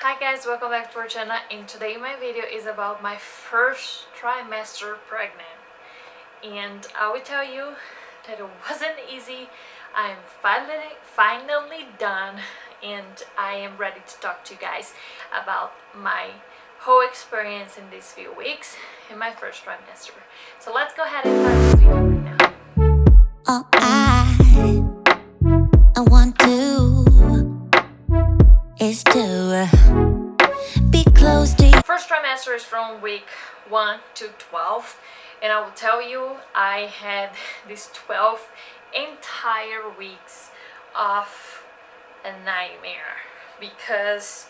Hi guys, welcome back to our channel, and today my video is about my first trimester pregnant. And I will tell you that it wasn't easy. I'm finally done, and I am ready to talk to you guys about my whole experience in these few weeks in my first trimester. So let's go ahead and start this video right now. All I want to is to be close to you. First trimester is from week 1 to 12, and I will tell you I had these 12 entire weeks of a nightmare, because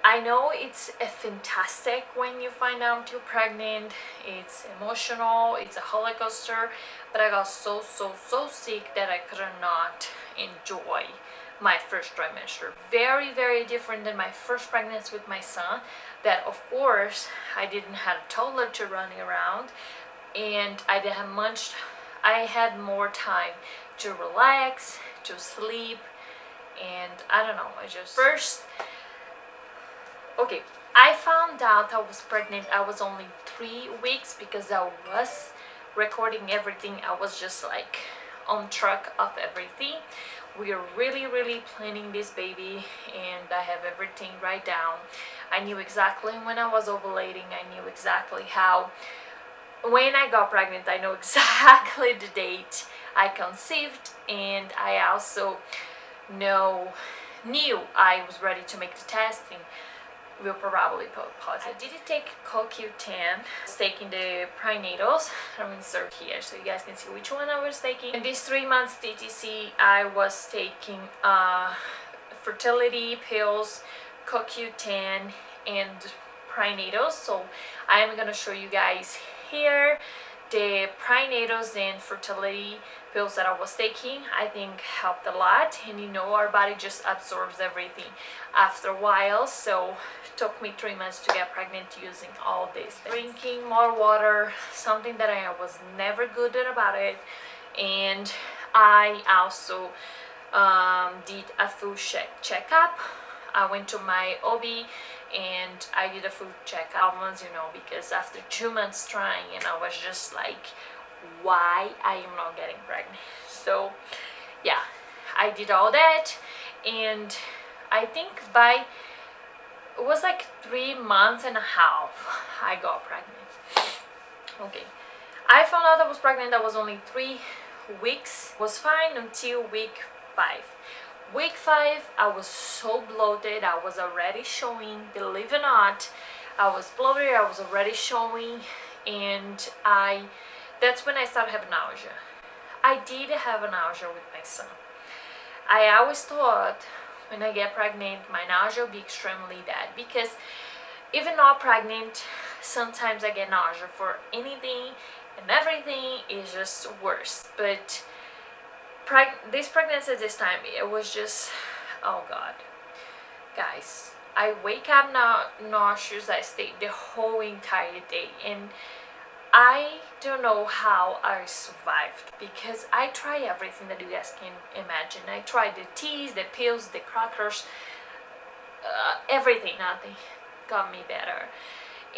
I know it's a fantastic when you find out you're pregnant. It's emotional, it's a roller coaster, but I got so sick that I could not enjoy my first trimester. Very different than my first pregnancy with my son, that of course I didn't have a toddler to running around, and I had more time to relax, to sleep, and I don't know, okay, I found out I was pregnant. I was only 3 weeks because I was recording everything. I was just like on track of everything. We are really planning this baby, and I have everything right down. I knew exactly when I was ovulating. I knew exactly how. When I got pregnant, I know exactly the date I conceived, and I also knew I was ready to make the testing. Will probably pause it. I did take CoQ10. I was taking the prenatals. I'm going to insert here so you guys can see which one I was taking. In these 3 months TTC, I was taking fertility pills, CoQ10, and prenatals. So I am going to show you guys here the prenatals and fertility pills that I was taking. I think helped a lot, and our body just absorbs everything after a while. So it took me 3 months to get pregnant using all this things. Drinking more water, something that I was never good at about it. And I also did a full checkup. I went to my OB and I did a full checkup, because after 2 months trying, and I was just like, why I am not getting pregnant? So yeah, I did all that, and I think it was like 3 months and a half I got pregnant. Okay, I found out I was pregnant. I was only 3 weeks. Was fine until week 5. Week 5, I was so bloated. I was already showing, believe it or not, I was bloated. I was already showing, and that's when I started having nausea. I did have a nausea with my son. I always thought when I get pregnant, my nausea will be extremely bad, because even not pregnant, sometimes I get nausea for anything, and everything is just worse. But this pregnancy this time, it was just, oh god, guys, I wake up now nauseous. I stayed the whole entire day, and I don't know how I survived, because I try everything that you guys can imagine. I tried the teas, the pills, the crackers, everything. Nothing got me better.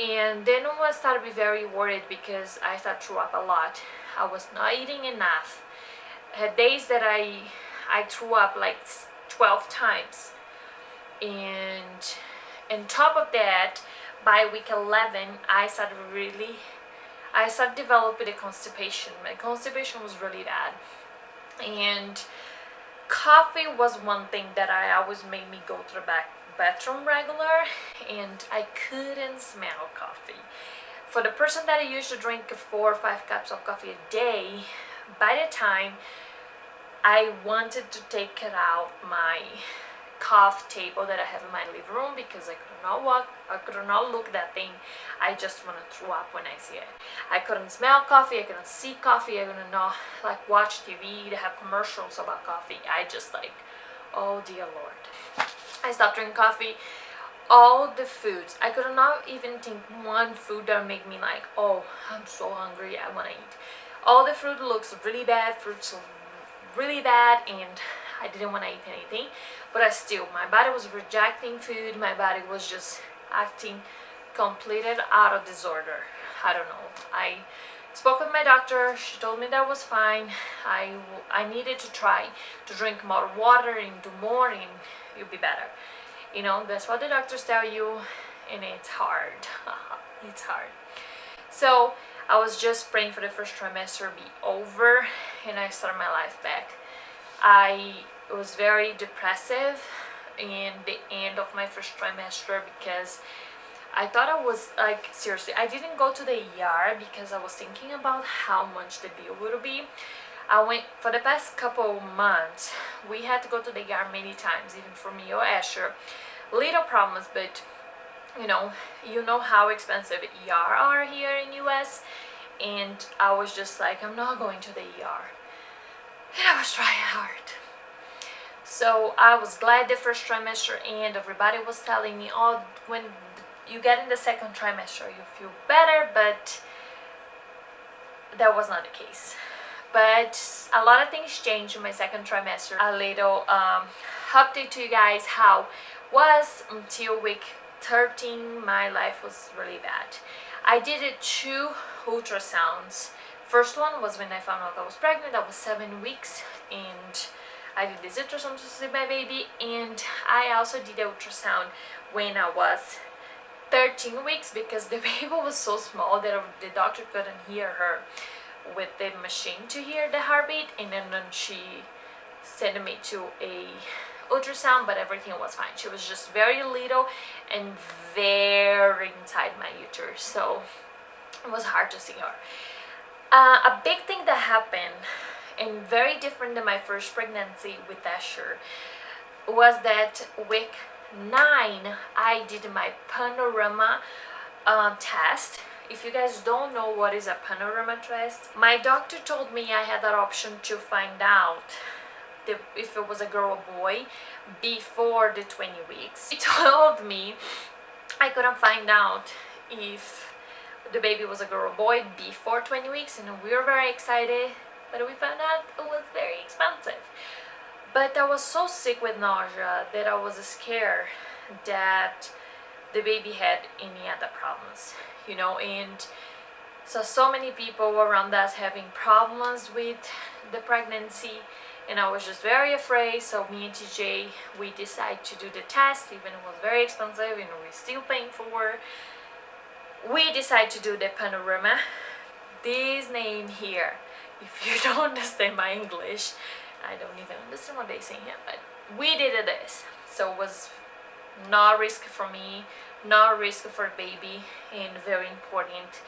And then I started to be very worried, because I started to throw up a lot. I was not eating enough. Had days that I threw up like 12 times, and on top of that, by week 11, I started developing a constipation. My constipation was really bad, and coffee was one thing that I always made me go to the bathroom regular, and I couldn't smell coffee. For the person that I used to drink 4 or 5 cups of coffee a day, by the time I wanted to take it out my coffee table that I have in my living room, because I could not walk, I could not look at that thing. I just want to throw up when I see it. I couldn't smell coffee, I couldn't see coffee, I couldn't not watch TV, they have commercials about coffee. I just oh dear Lord. I stopped drinking coffee. All the foods, I could not even think one food that made me oh, I'm so hungry, I want to eat. All the fruit looks really bad, fruits really bad, and I didn't want to eat anything, but I still, my body was rejecting food. My body was just acting completed out of disorder. I don't know. I spoke with my doctor. She told me that was fine. I needed to try to drink more water and do more, and you'll be better. You know, that's what the doctors tell you, and it's hard. It's hard. So I was just praying for the first trimester be over and I started my life back. It was very depressive in the end of my first trimester because I thought I was like, seriously, I didn't go to the ER because I was thinking about how much the bill would be. I went for the past couple months. We had to go to the ER many times, even for me or Asher. Little problems, but you know how expensive ER are here in US, and I was just like, I'm not going to the ER, and I was trying hard. So I was glad the first trimester, and everybody was telling me, oh, when you get in the second trimester you feel better, but that was not the case. But a lot of things changed in my second trimester. A little update to you guys how was until week 13 my life was really bad. I did 2 ultrasounds. First one was when I found out I was pregnant. I was 7 weeks, and I did this ultrasound to see my baby, and I also did the ultrasound when I was 13 weeks because the baby was so small that the doctor couldn't hear her with the machine to hear the heartbeat, and then she sent me to a ultrasound, but everything was fine. She was just very little and very inside my uterus, so it was hard to see her. A big thing that happened, and very different than my first pregnancy with Asher, was that week 9 I did my Panorama test. If you guys don't know what is a Panorama test, my doctor told me I had that option to find out if it was a girl or boy before the 20 weeks. He told me I couldn't find out if the baby was a girl or boy before 20 weeks, and we were very excited, but we found out it was very expensive. But I was so sick with nausea that I was scared that the baby had any other problems, and so many people around us having problems with the pregnancy, and I was just very afraid. So me and TJ, we decided to do the test, even it was very expensive and we're still paying for. We decided to do the Panorama. This name here, if you don't understand my English, I don't even understand what they're saying here, but we did this. So it was no risk for me, no risk for baby, and very important.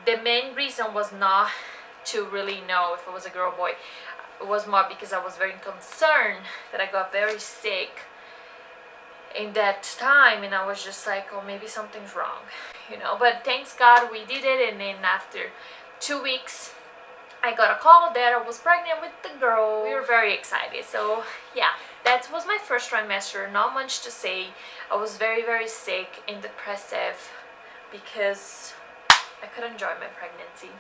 The main reason was not to really know if it was a girl or boy. It was more because I was very concerned that I got very sick in that time, and I was just like, oh, maybe something's wrong, but thanks God we did it. And then after 2 weeks I got a call that I was pregnant with the girl. We were very excited. So yeah, that was my first trimester. Not much to say. I was very, very sick and depressive because I couldn't enjoy my pregnancy.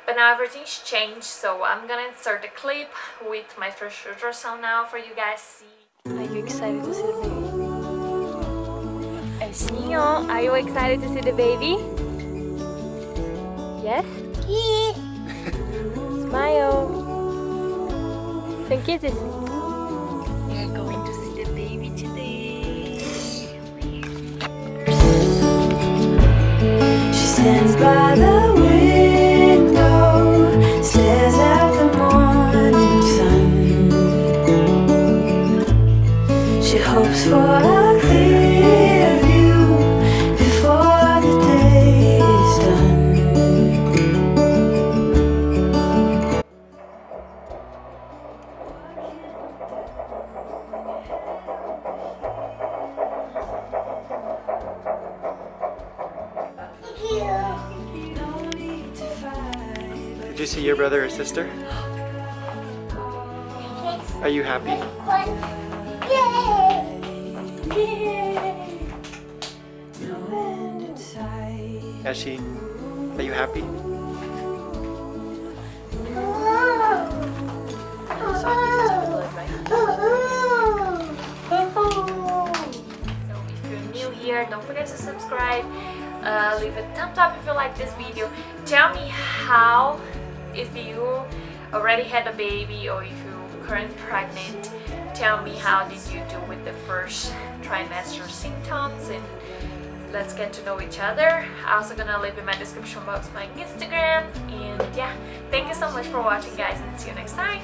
But now everything's changed, so I'm gonna insert a clip with my first ultrasound now for you guys to see. Are you excited to see the baby? Eshinho, are you excited to see the baby? Yes? Yes. Smile. Some kisses. We're going to see the baby today. She stands by the window, stares at the morning sun. She hopes for a clear view before the day is done. Did you see your brother or sister? Are you happy? Ashi, are you happy? here. Don't forget to subscribe. Leave a thumbs up if you like this video. Tell me how, if you already had a baby or if you're currently pregnant, tell me how did you do with the first trimester symptoms, and let's get to know each other. I'm also gonna leave in my description box my Instagram, and yeah, thank you so much for watching, guys, and see you next time.